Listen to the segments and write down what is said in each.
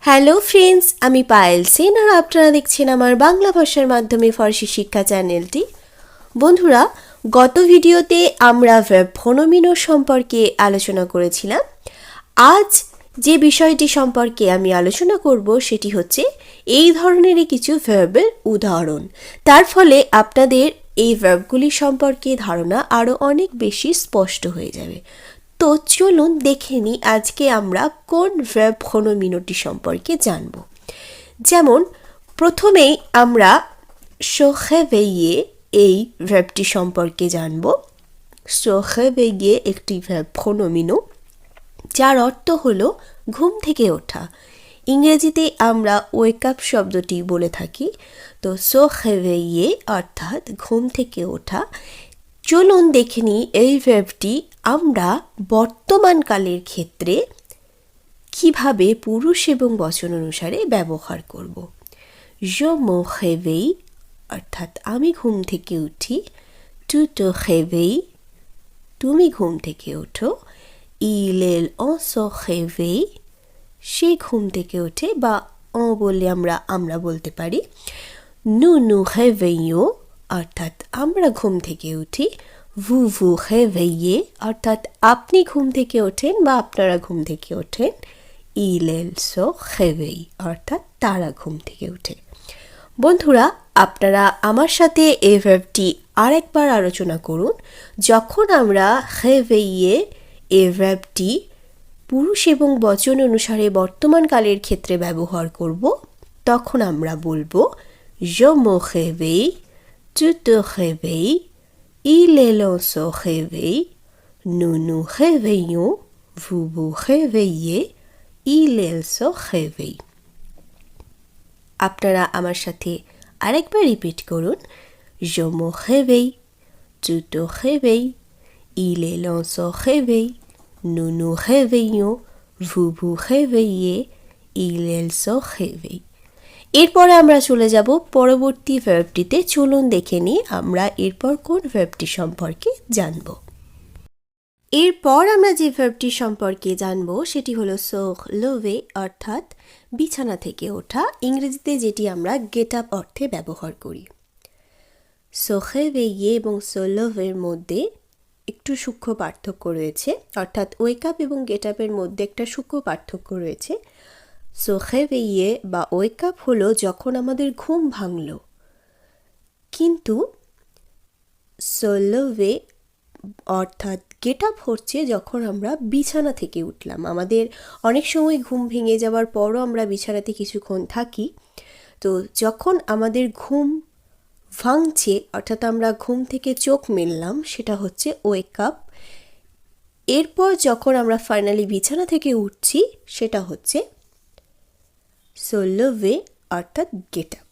Hello friends, আমি পায়েল সেন আর আপনারা দেখছেন আমার বাংলা ভাষার মাধ্যমে ফরাসি শিক্ষা চ্যানেলটি। বন্ধুরা, গত ভিডিওতে আমরা ভার্ব প্রনোমিনো সম্পর্কে আলোচনা করেছিলাম। আজ যে বিষয়টি সম্পর্কে আমি আলোচনা করব সেটি হচ্ছে এই ধরনেরই কিছু ভার্বের উদাহরণ। তার ফলে আপনাদের এই ভার্বগুলি সম্পর্কে ধারণা আরও অনেক বেশি স্পষ্ট হয়ে যাবে। তো চলুন দেখে নিই আজকে আমরা কোন ভার্ব প্রনোমিনোটি সম্পর্কে জানব। যেমন প্রথমেই আমরা se réveiller এই ভার্বটি সম্পর্কে জানব। se réveiller একটি ভার্ব প্রনোমিনো যার অর্থ হলো ঘুম থেকে ওঠা। ইংরেজিতে আমরা ওয়েক আপ শব্দটি বলে থাকি। তো se réveiller অর্থাৎ ঘুম থেকে ওঠা। চলুন দেখে নিই এই ভার্বটি আমরা বর্তমানকালের ক্ষেত্রে কিভাবে পুরুষ এবং বচন অনুসারে ব্যবহার করব। je me réveille অর্থাৎ আমি ঘুম থেকে উঠি। tu te réveilles তুমি ঘুম থেকে ওঠো। il se réveille সে ঘুম থেকে ওঠে, বা বললে আমরা বলতে পারি nous nous réveillons অর্থাৎ আমরা ঘুম থেকে উঠি। vous vous réveillez অর্থাৎ আপনি ঘুম থেকে ওঠেন বা আপনারা ঘুম থেকে ওঠেন। il se réveille অর্থাৎ তারা ঘুম থেকে ওঠে। বন্ধুরা, আপনারা আমার সাথে এই ভার্বটি আরেকবার আলোচনা করুন। যখন আমরা réveiller এই ভার্বটি পুরুষ এবং বচন অনুসারে বর্তমানকালের ক্ষেত্রে ব্যবহার করব, তখন আমরা বলবো je me réveille, tu te réveilles, il se réveille, nous nous réveillons, vous vous réveillez, il se réveille। আপনারা আমার সাথে আরেকবার রিপিট করুন। je me réveille, tu te réveilles, il se réveille, nous nous réveillons, vous vous réveillez, il se réveille। এরপরে আমরা চলে যাব পরবর্তী ভার্বটিতে। চলুন দেখে নিই আমরা এরপর কোন ভার্বটি সম্পর্কে জানব। এরপর আমরা যে ভার্বটি সম্পর্কে জানব সেটি হলো se lever অর্থাৎ বিছানা থেকে ওঠা। ইংরেজিতে যেটি আমরা গেট আপ অর্থে ব্যবহার করি। se réveiller এবং se lever এর মধ্যে একটু সূক্ষ্ম পার্থক্য রয়েছে, অর্থাৎ ওয়েক আপ এবং গেট আপের মধ্যে একটা সূক্ষ্ম পার্থক্য রয়েছে। se réveiller বা ওয়েক আপ হলো যখন আমাদের ঘুম ভাঙল, কিন্তু se lever অর্থাৎ গেট আপ হচ্ছে যখন আমরা বিছানা থেকে উঠলাম। আমাদের অনেক সময় ঘুম ভেঙে যাওয়ার পরও আমরা বিছানাতে কিছুক্ষণ থাকি। তো যখন আমাদের ঘুম ভাঙছে অর্থাৎ আমরা ঘুম থেকে চোখ মেললাম, সেটা হচ্ছে ওয়েক আপ। এরপর যখন আমরা ফাইনালি বিছানা থেকে উঠছি সেটা হচ্ছে se lever অর্থাৎ গেট আপ।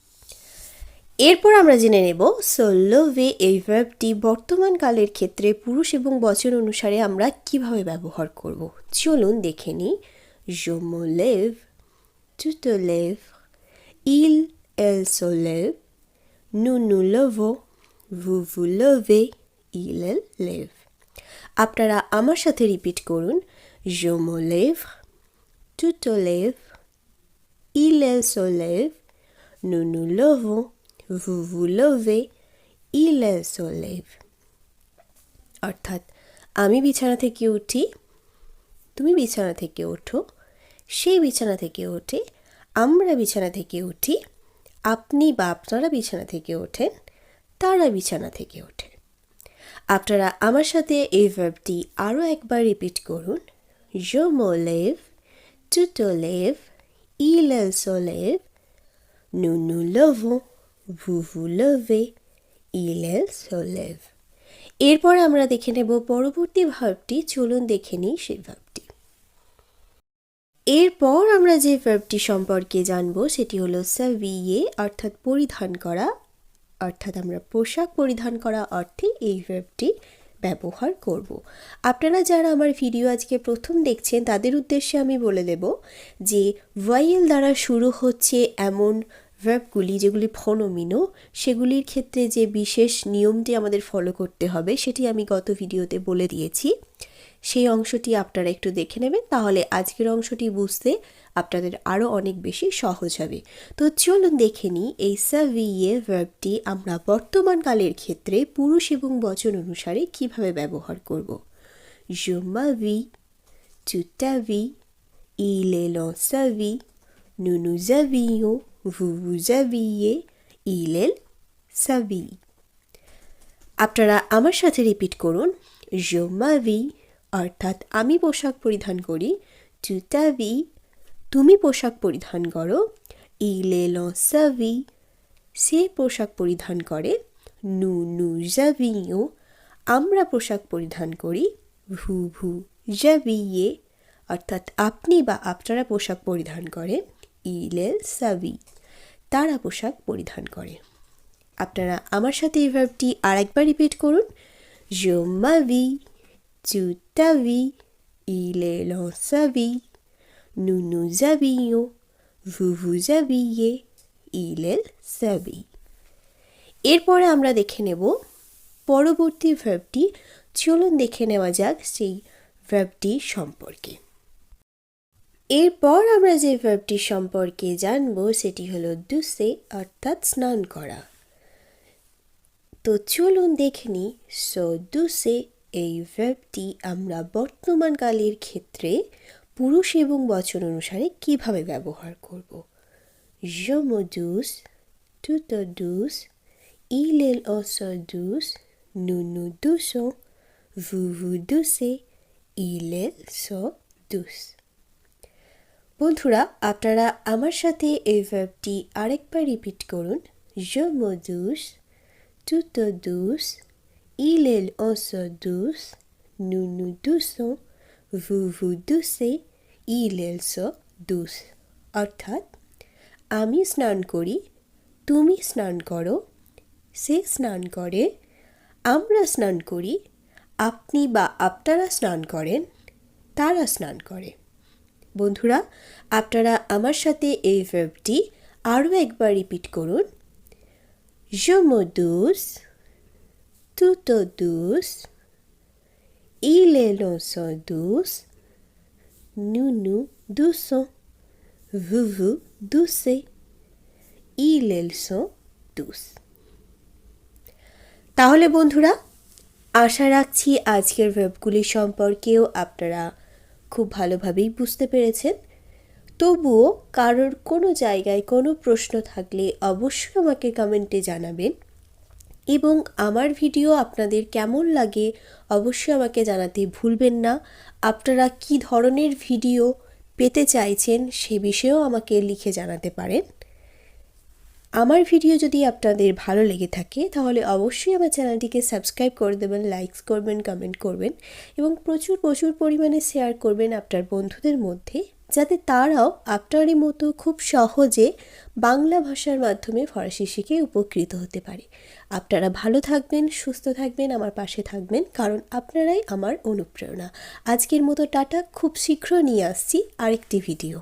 এরপর আমরা জেনে নেব se lever এই ভার্বটি বর্তমান কালের ক্ষেত্রে পুরুষ এবং বচন অনুসারে আমরা কিভাবে ব্যবহার করব। চলুন দেখে নিই। je me lève, tu te lèves, elle se lève, nous nous levons, vous vous levez, elle lève। আপনারা আমার সাথে রিপিট করুন। je me lève, tu te lèves, elle se lève, nous nous levons, vous vous levez, il se lève। অর্থাৎ আমি বিছানা থেকে উঠি, তুমি বিছানা থেকে ওঠো, সে বিছানা থেকে ওঠে, আমরা বিছানা থেকে উঠি, আপনি বা আপনারা বিছানা থেকে ওঠেন, তারা বিছানা থেকে ওঠে। আপনারা আমার সাথে এই ভার্বটি আরও একবার রিপিট করুন। je me lève, tu te lèves, il se lève, nous nous levons, vous vous levez, il se lève। এরপর আমরা দেখে নেব পরবর্তী ভার্বটি। চলুন দেখে নিই সেই ভার্বটি। এরপর আমরা যে ভার্বটি সম্পর্কে জানব সেটি হলো s'habiller অর্থাৎ পরিধান করা, অর্থাৎ আমরা পোশাক পরিধান করা অর্থে এই ভার্বটি ব্যবহার করব। আপনারা যারা আমার ভিডিও আজকে প্রথম দেখছেন তাদের উদ্দেশ্যে আমি বলে দেব যে ভয়েল দ্বারা শুরু হচ্ছে এমন ভার্বগুলি যেগুলি প্রনোমিনো, সেগুলির ক্ষেত্রে যে বিশেষ নিয়মটি আমাদের ফলো করতে হবে সেটি আমি গত ভিডিওতে বলে দিয়েছি। সেই অংশটি আপনারা একটু দেখে নেবেন, তাহলে আজকের অংশটি বুঝতে আপনাদের আরও অনেক বেশি সহজ হবে। তো চলুন দেখে নিই এই সাভিয়ে ভার্বটি আমরা বর্তমান কালের ক্ষেত্রে পুরুষ এবং বচন অনুসারে কিভাবে ব্যবহার করব। Je m'habille, tu t'habilles, il est dans sa vie, nous nous habillons, vous vous habillez, il est s'habille। আপনারা আমার সাথে রিপিট করুন। Je m'habille অর্থাৎ আমি পোশাক পরিধান করি। Tu t'habilles তুমি পোশাক পরিধান করো। Il est dans sa vie সে পোশাক পরিধান করে। Nous nous habillons আমরা পোশাক পরিধান করি। Vous vous habillez অর্থাৎ আপনি বা আপনারা পোশাক পরিধান করেন। Il est s'habille তারা পোশাক পরিধান করে। আপনারা আমার সাথে এই ভার্বটি আরেকবার রিপিট করুন। Je m'habille, tu t'habilles, il est dans sa vie, nous nous habillons, vous vous habillez, il est s'habille। এরপরে আমরা দেখে নেব পরবর্তী ভার্বটি। চলুন দেখে নেওয়া যাক সেই ভার্বটি সম্পর্কে। এরপর আমরা যে ভার্বটি সম্পর্কে জানব সেটি হলো দুসে অর্থাৎ স্নান করা। তো চলুন দেখে নিই সো দুসে এই ভার্বটি আমরা বর্তমান কালের ক্ষেত্রে পুরুষ এবং বচন অনুসারে কিভাবে ব্যবহার করব। Je me douce, tu te douces, il est aussi douce, nous nous douçons, vous vous doucez, il est so douce। বন্ধুরা আপনারা আমার সাথে এই ভার্বটি আরেকবার রিপিট করুন। Je me douce, tu te douces, il est aussi douce, nous nous douçons, vous vous doucez, il est so douce। অর্থাৎ আমি স্নান করি, তুমি স্নান করো, সে স্নান করে, আমরা স্নান করি, আপনি বা আপনারা স্নান করেন, তারা স্নান করে। বন্ধুরা আপনারা আমার সাথে এই ভার্বটি আরও একবার রিপিট করুন। Je me douce, tu te douces, il est aussi douce, nous nous douçons, vous vous doucez, il est so douce। তাহলে বন্ধুরা আশা রাখছি আজকের ভার্বগুলি সম্পর্কেও আপনারা খুব ভালোভাবেই বুঝতে পেরেছেন। তবুও কারোর কোনো জায়গায় কোনো প্রশ্ন থাকলে অবশ্যই আমাকে কমেন্টে জানাবেন এবং আমার ভিডিও আপনাদের কেমন লাগে অবশ্যই আমাকে জানাতে ভুলবেন না। আপনারা কী ধরনের ভিডিও পেতে চাইছেন সে বিষয়েও আমাকে লিখে জানাতে পারেন। আমার ভিডিও যদি আপনাদের ভালো লেগে থাকে তাহলে অবশ্যই আমার চ্যানেলটিকে সাবস্ক্রাইব করে দেবেন, লাইকস করবেন, কমেন্ট করবেন এবং প্রচুর পরিমাণে শেয়ার করবেন আপনার বন্ধুদের মধ্যে, যাতে তারাও আপনারই মতো খুব সহজে বাংলা ভাষার মাধ্যমে ফরাসি শিখে উপকৃত হতে পারে। আপনারা ভালো থাকবেন, সুস্থ থাকবেন, আমার পাশে থাকবেন, কারণ আপনারাই আমার অনুপ্রেরণা। আজকের মতো টাটা, খুব শীঘ্র নিয়ে আসছি আরেকটি ভিডিও।